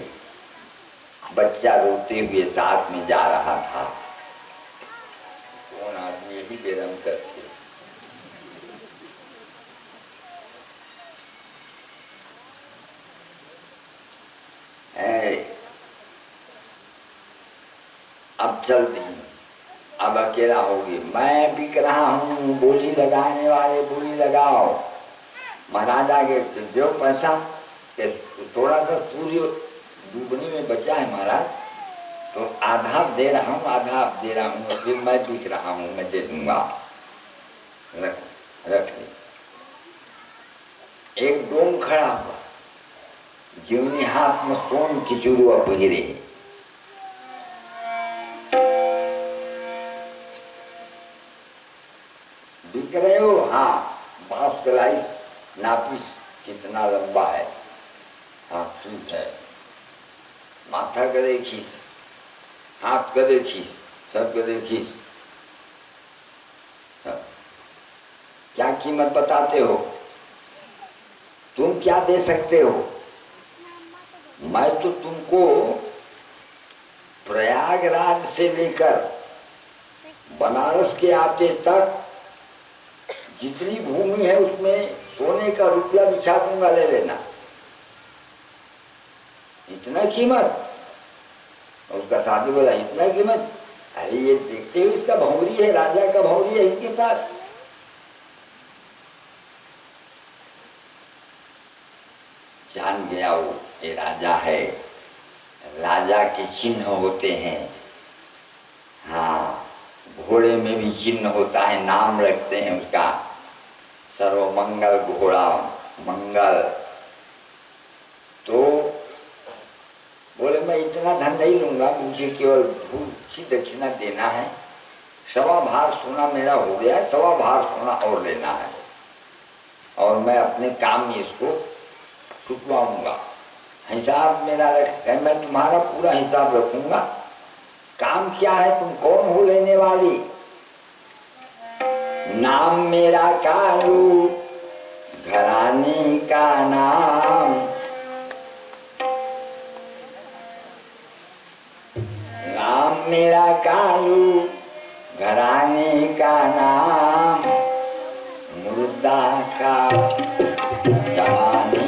बच्चा रोते हुए साथ में जा रहा था। कौन आदमी यही बेरम करते। अब चलती हूँ, अब अकेला होगी। मैं बिक रहा हूँ, बोली लगाने वाले बोली लगाओ। महाराजा के जो पैसा के थोड़ा सा सूर्य डूबने में बचा है महाराज, तो आधा दे रहा हूँ, आधा दे रहा हूँ, फिर मैं बिक रहा हूँ, मैं दे दूंगा। रख ले। एक डोम खड़ा हुआ, जीवनी हाथ में सोन किचुरुआ पहिरे। बिक रहे हो? हाँ। बांस गलाइस नापिस कितना लंबा है? हाँ ठीक है। माथा का देखिस, हाथ का देखिस, सब का देखिस। क्या कीमत बताते हो? तुम क्या दे सकते हो? मैं तो तुमको प्रयागराज से लेकर बनारस के आते तक जितनी भूमि है उसमें सोने का रुपया बिछा दूंगा, ले लेना। इतना कीमत? उसका साथी बोला इतना कीमत? अरे ये देखते हो इसका भौंरी है, राजा का भौंरी है इसके पास। जान गया वो ये राजा है, राजा के चिन्ह होते हैं। हाँ, घोड़े में भी चिन्ह होता है, नाम रखते हैं उसका, सर्वमंगल घोड़ा मंगल। तो बोले मैं इतना धन नहीं लूंगा, मुझे केवल सी दक्षिणा देना है। 1.25 भार सोना मेरा हो गया, 1.25 भार सोना और लेना है, और मैं अपने काम में इसको छुटवाऊंगा। हिसाब मेरा रख, मैं तुम्हारा पूरा हिसाब रखूंगा। काम क्या है, तुम कौन हो लेने वाली? नाम मेरा कालू, घराने का नाम। नाम मेरा कालू, घराने का नाम। मुर्दा का जमाने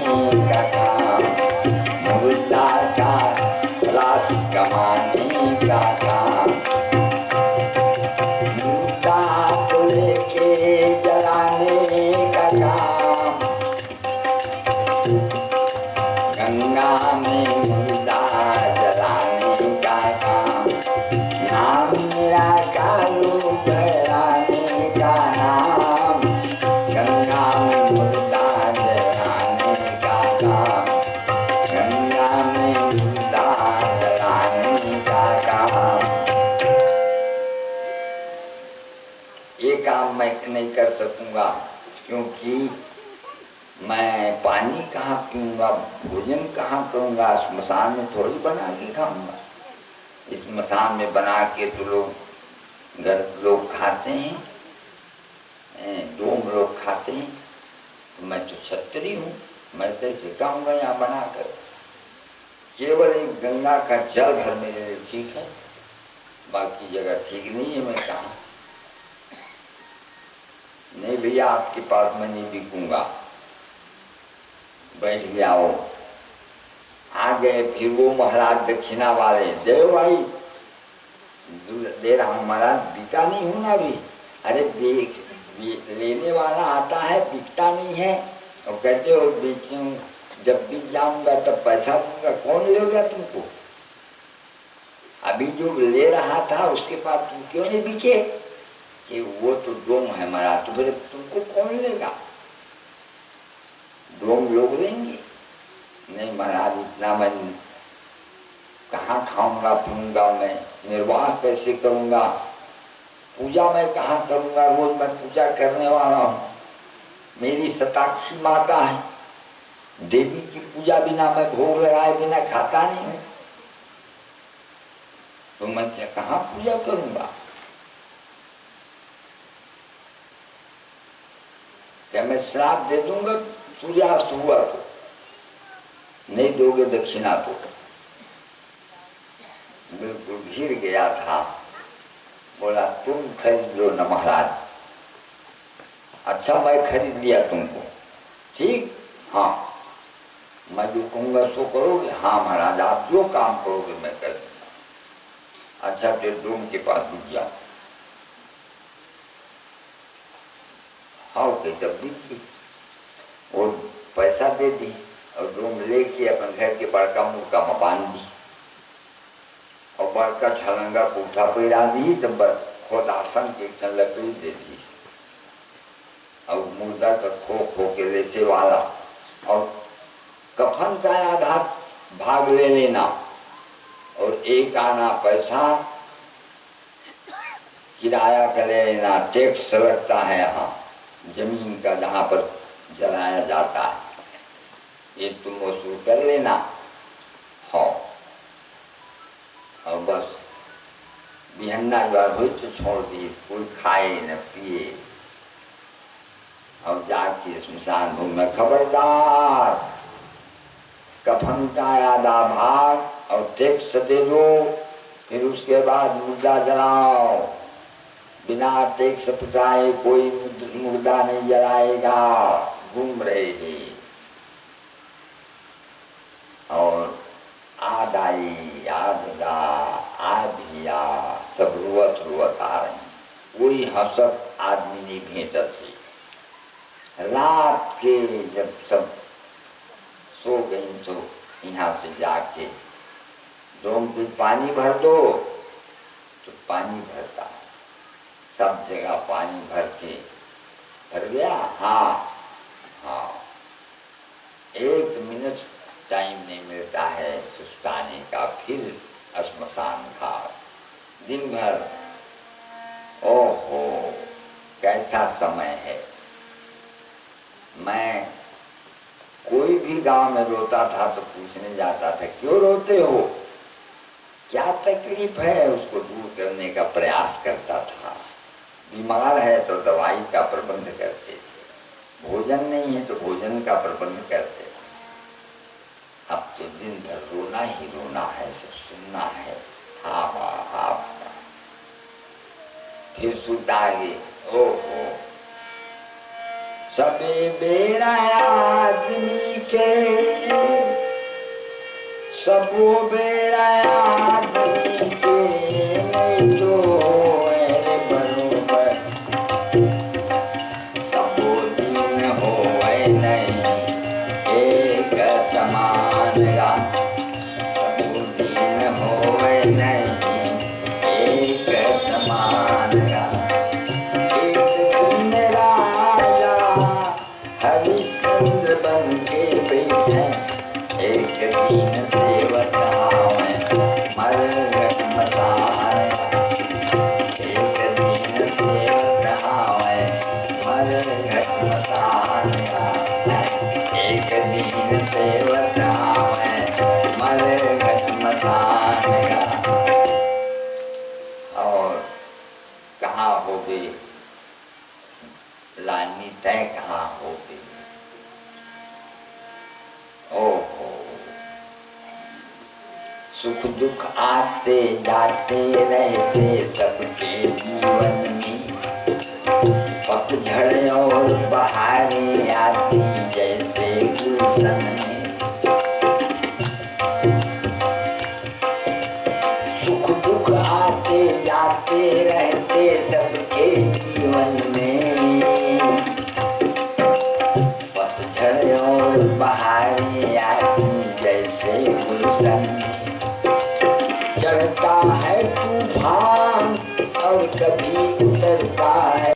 का काम, मुर्दा का रात कमाने का काम। मुर्दा को लेके जलाने का काम, गंगा में मुर्दा जलाने का काम। नाम मेरा कालू, घराने का नाम। गंगा में मुर्दा जलाने का काम, गंगा में मुर्दा जलाने का काम। ये काम मैं नहीं कर सकूंगा, क्योंकि मैं पानी कहाँ पीऊंगा, भोजन कहाँ करूंगा? स्मशान में थोड़ी बना के खाऊंगा। इस स्मशान में बना के तो लोग घर लोग खाते हैं, डोम लोग खाते हैं। तो मैं तो क्षत्रिय हूँ, मैं कैसे खाऊंगा यहाँ बनाकर? केवल एक गंगा का जल भर मेरे लिए ठीक है, बाकी जगह ठीक नहीं है। मैं कहाँ नहीं भैया, आपके पास मैं नहीं बिकूंगा। बैठ गया वो। आ गए फिर वो महाराज दक्षिणा वाले, देव भाई दे रहा हूँ महाराज, बिका नहीं हूँ ना अभी। अरे लेने वाला आता है, बिकता नहीं है। और कहते हो बेचूं, जब बिक जाऊंगा तब पैसा दूंगा। कौन ले गया तुमको? अभी जो ले रहा था उसके पास तुम क्यों नहीं बिके? कि वो तो डोम है महाराज। तो फिर तुमको कौन लेगा? डोम लोग लेंगे? नहीं महाराज, इतना मैं कहाँ खाऊंगा पीऊंगा, मैं निर्वाह कैसे करूंगा? पूजा मैं कहाँ करूंगा? रोज मैं पूजा करने वाला हूँ, मेरी शताक्षी माता है, देवी की पूजा बिना मैं भोग लगाए बिना खाता नहीं हूँ। तो मैं क्या कहाँ पूजा करूंगा? क्या मैं श्राप दे दूंगा सूर्यास्त हुआ तो? नहीं दोगे दक्षिणा तो? बिल्कुल घिर गया था। बोला तुम खरीद लो न महाराज। अच्छा मैं खरीद लिया तुमको, ठीक? हाँ, मैं जो कहूँगा सो करोगे? हाँ महाराज, आप जो काम करोगे मैं कर दूंगा। अच्छा फिर डोम के पास बिक जाओ। हाँ कैसे बिक गई? और पैसा दे दी और डोम लेके अपन घर के बड़का मुर्गा में बांध दी, और बड़का छलंगा पूठा पैरा दी, सब खोद आसन के एक लकड़ी दे दी, और मुर्दा का खो खो के रेसे वाला, और कफन का आधा भाग ले लेना और एक आना पैसा किराया का ले लेना। टैक्स लगता है यहाँ जमीन का जहाँ पर जलाया जाता है, ये तुम वसूल कर लेना। हाँ, और बस बिहन्ना ज्वार हुई तो छोड़ दी, कोई खाए न पिए। और जाके स्मशान भूमि में खबरदार, कफन का आधा भाग और टैक्स दे दो, फिर उसके बाद मुर्दा जलाओ। बिना टैक्स पुटाए कोई मुर्दा नहीं जलाएगा, घूम रहे ही। और आदाई आदा आ भिया सब रुवत रुवत आ रही, कोई हंसत आदमी नहीं भेंटत थी। रात के जब सब सो गई तो यहाँ से जाके ड्रम में पानी भर दो, तो पानी भरता, सब जगह पानी भर के भर गया। हाँ हाँ, 1 मिनट टाइम नहीं मिलता है सुस्ताने का। फिर श्मशान घाट दिन भर, ओहो कैसा समय है। मैं कोई भी गांव में रोता था तो पूछने जाता था, क्यों रोते हो, क्या तकलीफ है, उसको दूर करने का प्रयास करता था। बीमार है तो दवाई का प्रबंध करते थे, भोजन नहीं है तो भोजन का प्रबंध करते थे। अब तो दिन भर रोना ही रोना है, सब सुनना है आपका। फिर सुनता आगे, ओहो सबे बेरा आदमी के, सबो बेरा आदमी के, नहीं तो है बरोबर, सबो दिन होए नहीं एक समान गा, सबो दिन होए नहीं एक समान गा। हरिश्चंद्र बन के बैठे, एक दिन सेवक आवे मरघट मसान। एक दिन सेवक आवे मरघट मसान। एक दिन सेवक आवे मरघट मसान। और कहाँ हो गई लानी तय, कहाँ हो गई। ओहो सुख दुख आते जाते रहते सबके जीवन में, पतझड़ और बहारें आती जैसे गुलशन में। सुख दुख आते जाते रहते सबके जीवन में, पतझड़ और बहारें आती जैसे गुलशन। चढ़ता है तूफान और कभी उतरता है